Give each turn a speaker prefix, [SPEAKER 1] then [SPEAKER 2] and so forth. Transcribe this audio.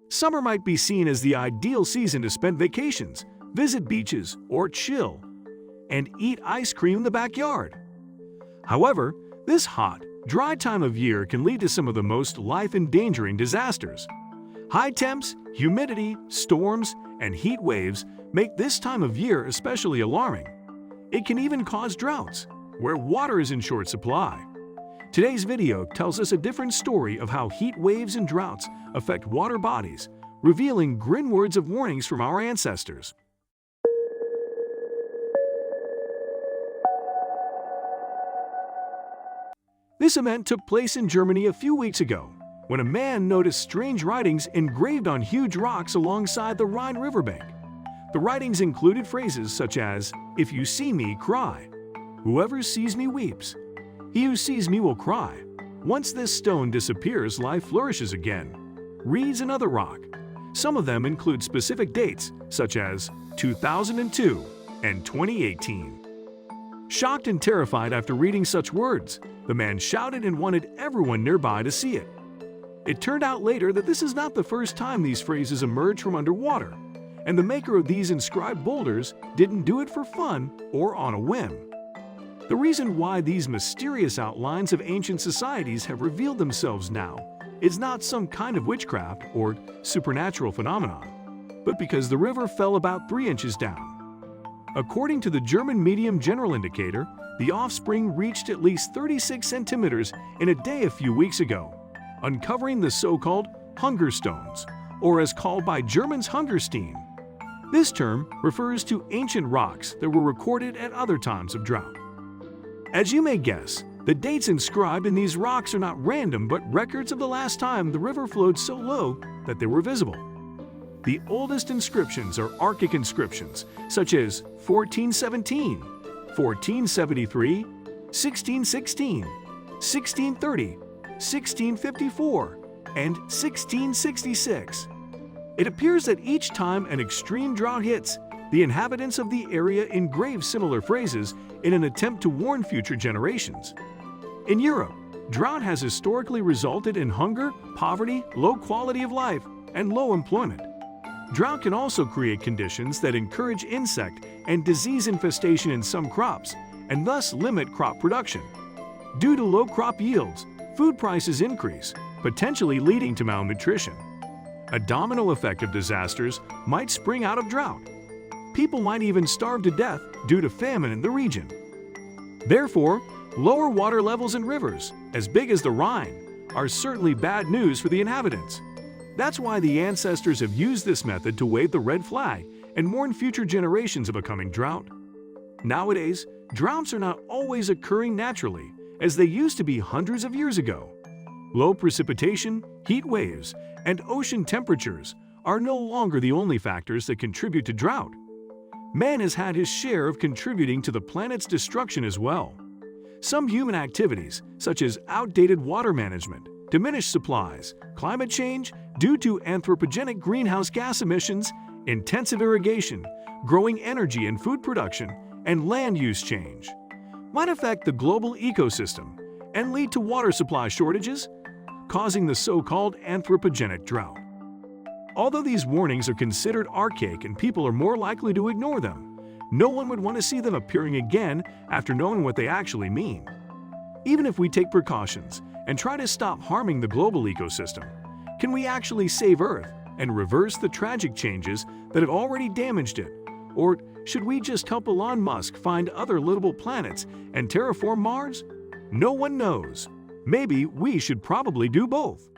[SPEAKER 1] Summer might be seen as the ideal season to spend vacations, visit beaches, or chill, and eat ice cream in the backyard. However, this hot, dry time of year can lead to some of the most life-endangering disasters. High temps, humidity, storms, and heat waves make this time of year especially alarming. It can even cause droughts, where water is in short supply. Today's video tells us a different story of how heat waves and droughts affect water bodies, revealing grim words of warnings from our ancestors. This event took place in Germany a few weeks ago, when a man noticed strange writings engraved on huge rocks alongside the Rhine riverbank. The writings included phrases such as, "If you see me, cry. Whoever sees me weeps. He who sees me will cry. Once this stone disappears, life flourishes again," reads another rock. Some of them include specific dates, such as 2002 and 2018. Shocked and terrified after reading such words, the man shouted and wanted everyone nearby to see it. It turned out later that this is not the first time these phrases emerged from underwater, and the maker of these inscribed boulders didn't do it for fun or on a whim. The reason why these mysterious outlines of ancient societies have revealed themselves now is not some kind of witchcraft or supernatural phenomenon, but because the river fell about 3 inches down. According to the German Medium General Indicator, the offspring reached at least 36 centimeters in a day a few weeks ago, uncovering the so-called hunger stones, or as called by Germans Hungerstein. This term refers to ancient rocks that were recorded at other times of drought. As you may guess, the dates inscribed in these rocks are not random but records of the last time the river flowed so low that they were visible. The oldest inscriptions are Archaic inscriptions, such as 1417, 1473, 1616, 1630, 1654, and 1666. It appears that each time an extreme drought hits, the inhabitants of the area engrave similar phrases in an attempt to warn future generations. In Europe, drought has historically resulted in hunger, poverty, low quality of life, and low employment. Drought can also create conditions that encourage insect and disease infestation in some crops, and thus limit crop production. Due to low crop yields, food prices increase, potentially leading to malnutrition. A domino effect of disasters might spring out of drought. People might even starve to death due to famine in the region. Therefore, lower water levels in rivers, as big as the Rhine, are certainly bad news for the inhabitants. That's why the ancestors have used this method to wave the red flag and warn future generations of a coming drought. Nowadays, droughts are not always occurring naturally, as they used to be hundreds of years ago. Low precipitation, heat waves, and ocean temperatures are no longer the only factors that contribute to drought. Man has had his share of contributing to the planet's destruction as well. Some human activities, such as outdated water management, diminished supplies, climate change due to anthropogenic greenhouse gas emissions, intensive irrigation, growing energy and food production, and land use change, might affect the global ecosystem and lead to water supply shortages, causing the so-called anthropogenic drought. Although these warnings are considered archaic and people are more likely to ignore them, no one would want to see them appearing again after knowing what they actually mean. Even if we take precautions and try to stop harming the global ecosystem, can we actually save Earth and reverse the tragic changes that have already damaged it? Or should we just help Elon Musk find other livable planets and terraform Mars? No one knows. Maybe we should probably do both.